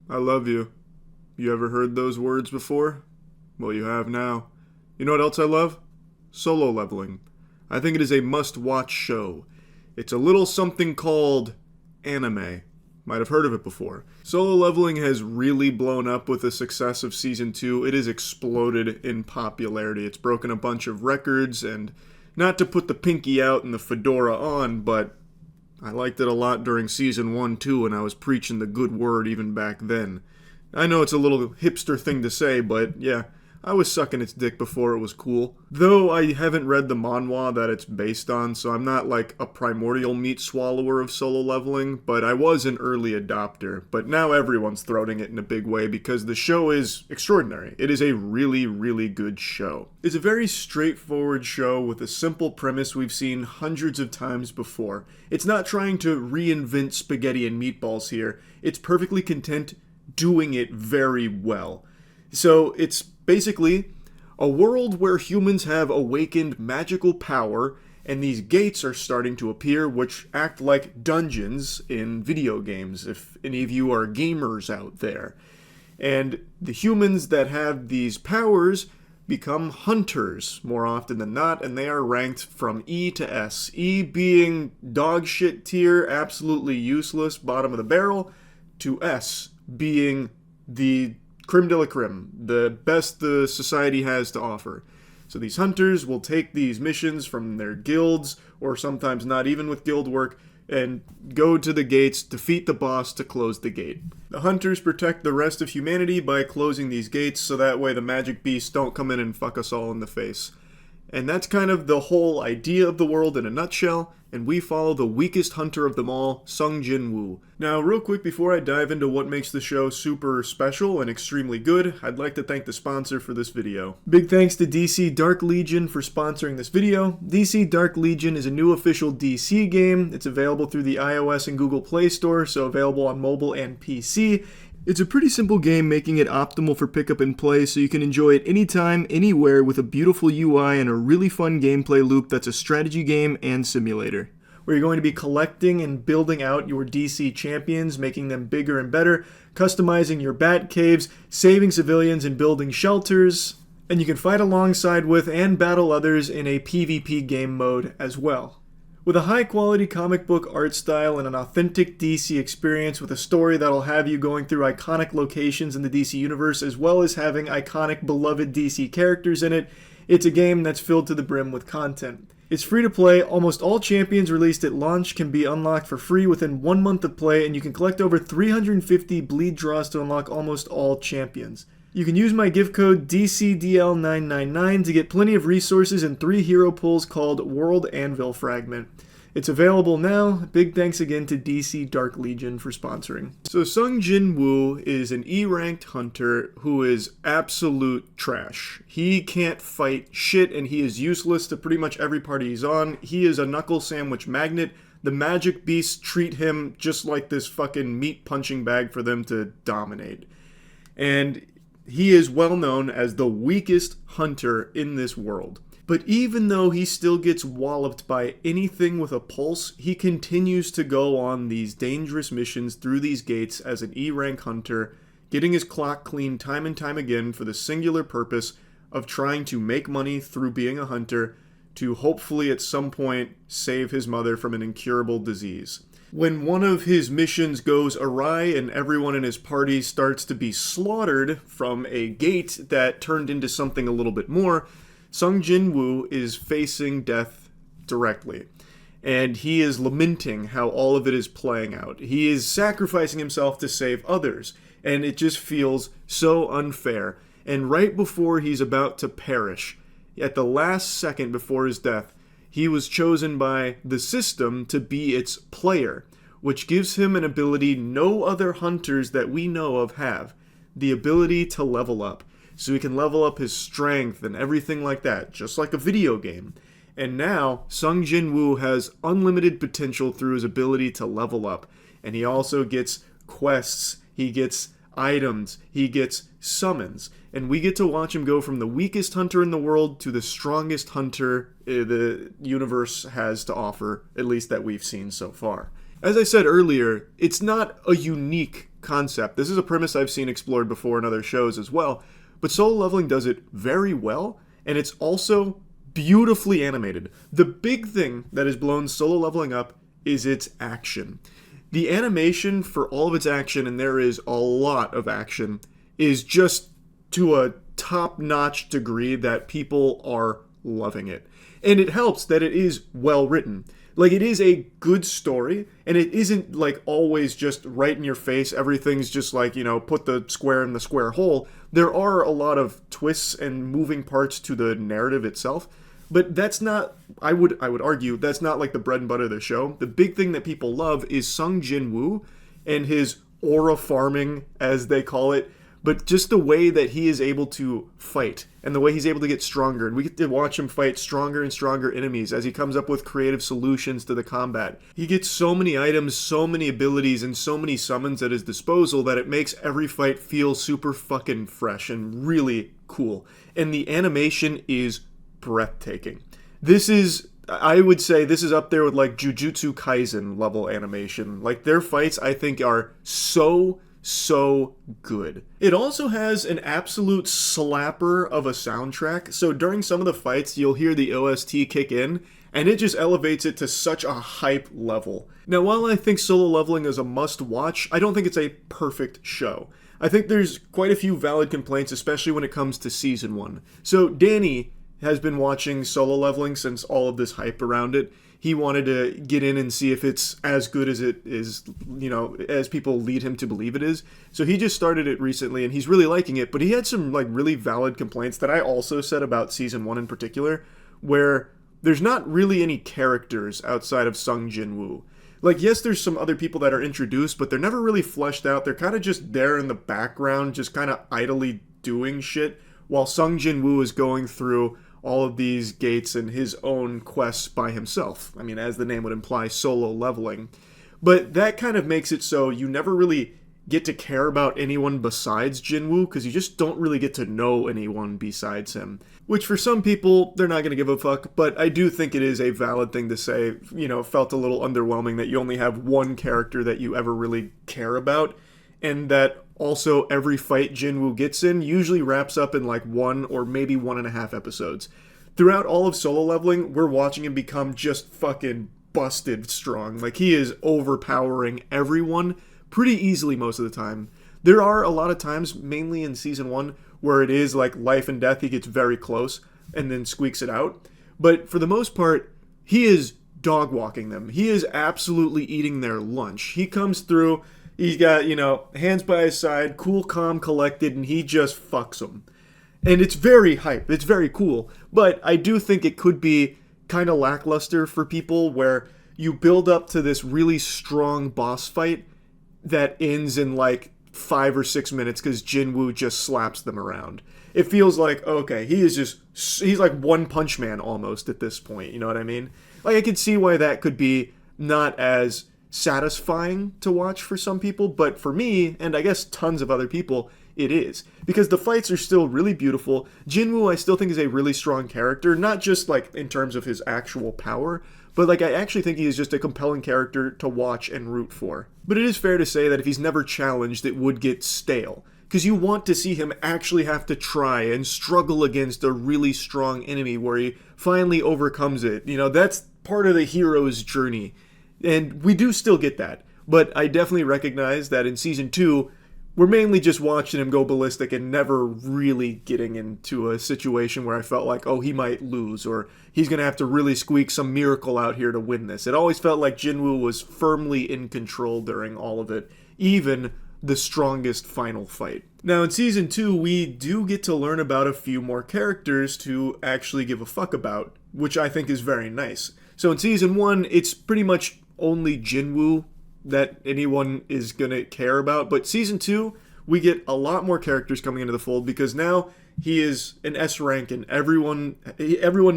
I love you. You ever heard those words before? Well, you have now. You know what else I love? Solo Leveling. I think it is a must watch show. It's a little something called anime. Might have heard of it before. Solo Leveling has really blown up with the success of Season 2. It has exploded in popularity. It's broken a bunch of records, and not to put the pinky out and the fedora on, but I liked it a lot during Season 1 too, and I was preaching the good word even back then. I know it's a little hipster thing to say, but yeah, I was sucking its dick before it was cool. Though I haven't read the manhwa that it's based on, so I'm not like a primordial meat swallower of Solo Leveling, but I was an early adopter. But now everyone's throating it in a big way because the show is extraordinary. It is a really, really good show. It's a very straightforward show with a simple premise we've seen hundreds of times before. It's not trying to reinvent spaghetti and meatballs here. It's perfectly content doing it very well. So it's basically a world where humans have awakened magical power, and these gates are starting to appear which act like dungeons in video games, if any of you are gamers out there. And the humans that have these powers become hunters more often than not, and they are ranked from E to S. E being dog shit tier, absolutely useless, bottom of the barrel, to S being the creme de la creme, the best the society has to offer. So these hunters will take these missions from their guilds, or sometimes not even with guild work, and go to the gates, defeat the boss to close the gate. The hunters protect the rest of humanity by closing these gates so that way the magic beasts don't come in and fuck us all in the face. And that's kind of the whole idea of the world in a nutshell, and we follow the weakest hunter of them all, Sung Jin Woo. Now, real quick before I dive into what makes the show super special and extremely good, I'd like to thank the sponsor for this video. Big thanks to DC Dark Legion for sponsoring this video. DC Dark Legion is a new official DC game. It's available through the iOS and Google Play Store, so available on mobile and PC. It's a pretty simple game, making it optimal for pickup and play so you can enjoy it anytime, anywhere with a beautiful UI and a really fun gameplay loop that's a strategy game and simulator, where you're going to be collecting and building out your DC champions, making them bigger and better, customizing your bat caves, saving civilians and building shelters, and you can fight alongside with and battle others in a PvP game mode as well. With a high-quality comic book art style and an authentic DC experience with a story that'll have you going through iconic locations in the DC universe as well as having iconic beloved DC characters in it, it's a game that's filled to the brim with content. It's free to play, almost all champions released at launch can be unlocked for free within 1 month of play, and you can collect over 350 bleed draws to unlock almost all champions. You can use my gift code DCDL999 to get plenty of resources and 3 hero pulls called World Anvil Fragment. It's available now. Big thanks again to DC Dark Legion for sponsoring. So Sung Jin Woo is an E-ranked hunter who is absolute trash. He can't fight shit and he is useless to pretty much every party he's on. He is a knuckle sandwich magnet. The magic beasts treat him just like this fucking meat punching bag for them to dominate. And he is well known as the weakest hunter in this world. But even though he still gets walloped by anything with a pulse, he continues to go on these dangerous missions through these gates as an E-rank hunter, getting his clock clean time and time again for the singular purpose of trying to make money through being a hunter to hopefully at some point save his mother from an incurable disease. When one of his missions goes awry and everyone in his party starts to be slaughtered from a gate that turned into something a little bit more, Sung Jin Woo is facing death directly. And he is lamenting how all of it is playing out. He is sacrificing himself to save others, and it just feels so unfair. And right before he's about to perish, at the last second before his death, he was chosen by the system to be its player, which gives him an ability no other hunters that we know of have, the ability to level up. So he can level up his strength and everything like that, just like a video game. And now, Sung Jin Woo has unlimited potential through his ability to level up. And he also gets quests, he gets items, he gets summons. And we get to watch him go from the weakest hunter in the world to the strongest hunter the universe has to offer, at least that we've seen so far. As I said earlier, it's not a unique concept. This is a premise I've seen explored before in other shows as well, but Solo Leveling does it very well, and it's also beautifully animated. The big thing that has blown Solo Leveling up is its action. The animation for all of its action, and there is a lot of action, is just to a top-notch degree that people are loving it. And it helps that it is well written. Like, it is a good story, and it isn't, like, always just right in your face. Everything's just like, put the square in the square hole. There are a lot of twists and moving parts to the narrative itself, but that's not, I would argue, that's not like the bread and butter of the show. The big thing that people love is Sung Jin-woo and his aura farming, as they call it, but just the way that he is able to fight and the way he's able to get stronger. And we get to watch him fight stronger and stronger enemies as he comes up with creative solutions to the combat. He gets so many items, so many abilities, and so many summons at his disposal that it makes every fight feel super fucking fresh and really cool. And the animation is breathtaking. I would say this is up there with like Jujutsu Kaisen level animation. Like, their fights, I think, are so good. It also has an absolute slapper of a soundtrack, so during some of the fights you'll hear the OST kick in, and it just elevates it to such a hype level. Now, while I think Solo Leveling is a must-watch, I don't think it's a perfect show. I think there's quite a few valid complaints, especially when it comes to Season 1. So Danny has been watching Solo Leveling since all of this hype around it. He wanted to get in and see if it's as good as it is, as people lead him to believe it is. So he just started it recently, and he's really liking it, but he had some, really valid complaints that I also said about Season 1 in particular, where there's not really any characters outside of Sung Jin-woo. Like, yes, there's some other people that are introduced, but they're never really fleshed out. They're kind of just there in the background, just kind of idly doing shit, while Sung Jin-woo is going through all of these gates and his own quests by himself. I mean, as the name would imply, solo leveling. But that kind of makes it so you never really get to care about anyone besides Jinwoo, because you just don't really get to know anyone besides him. Which for some people, they're not going to give a fuck, but I do think it is a valid thing to say. Felt a little underwhelming that you only have one character that you ever really care about, and that also every fight Jinwoo gets in usually wraps up in like 1 or maybe 1.5 episodes. Throughout all of Solo Leveling, we're watching him become just fucking busted strong. Like, he is overpowering everyone pretty easily most of the time. There are a lot of times, mainly in Season 1, where it is like life and death. He gets very close and then squeaks it out. But for the most part, he is dog walking them. He is absolutely eating their lunch. He comes through, he's got, hands by his side, cool, calm, collected, and he just fucks them. And it's very hype. It's very cool. But I do think it could be kind of lackluster for people, where you build up to this really strong boss fight that ends in like 5 or 6 minutes because Jinwoo just slaps them around. It feels like, okay, he's like One Punch Man almost at this point, you know what I mean? Like, I could see why that could be not as satisfying to watch for some people, but for me, and I guess tons of other people, it is. Because the fights are still really beautiful. Jinwoo, I still think, is a really strong character, not just like in terms of his actual power, but like I actually think he is just a compelling character to watch and root for. But it is fair to say that if he's never challenged, it would get stale. Because you want to see him actually have to try and struggle against a really strong enemy where he finally overcomes it. That's part of the hero's journey. And we do still get that. But I definitely recognize that in Season 2, we're mainly just watching him go ballistic and never really getting into a situation where I felt like, oh, he might lose, or he's going to have to really squeak some miracle out here to win this. It always felt like Jinwoo was firmly in control during all of it, even the strongest final fight. Now, in Season 2, we do get to learn about a few more characters to actually give a fuck about, which I think is very nice. So in Season 1, it's pretty much only Jinwoo that anyone is going to care about. But Season 2, we get a lot more characters coming into the fold, because now he is an S rank, and everyone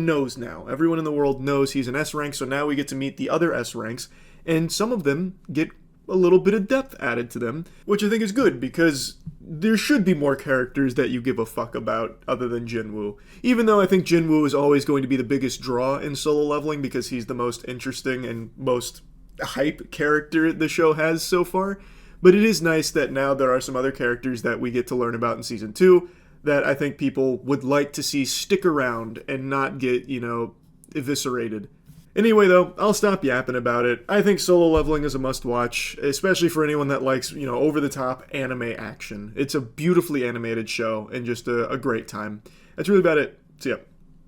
knows now. Everyone in the world knows he's an S rank, so now we get to meet the other S ranks, and some of them get a little bit of depth added to them, which I think is good, because there should be more characters that you give a fuck about other than Jinwoo. Even though I think Jinwoo is always going to be the biggest draw in Solo Leveling, because he's the most interesting and most hype character the show has so far. But it is nice that now there are some other characters that we get to learn about in season 2 that I think people would like to see stick around and not get, eviscerated. Anyway, though, I'll stop yapping about it. I think Solo Leveling is a must-watch, especially for anyone that likes, over-the-top anime action. It's a beautifully animated show and just a great time. That's really about it. See ya.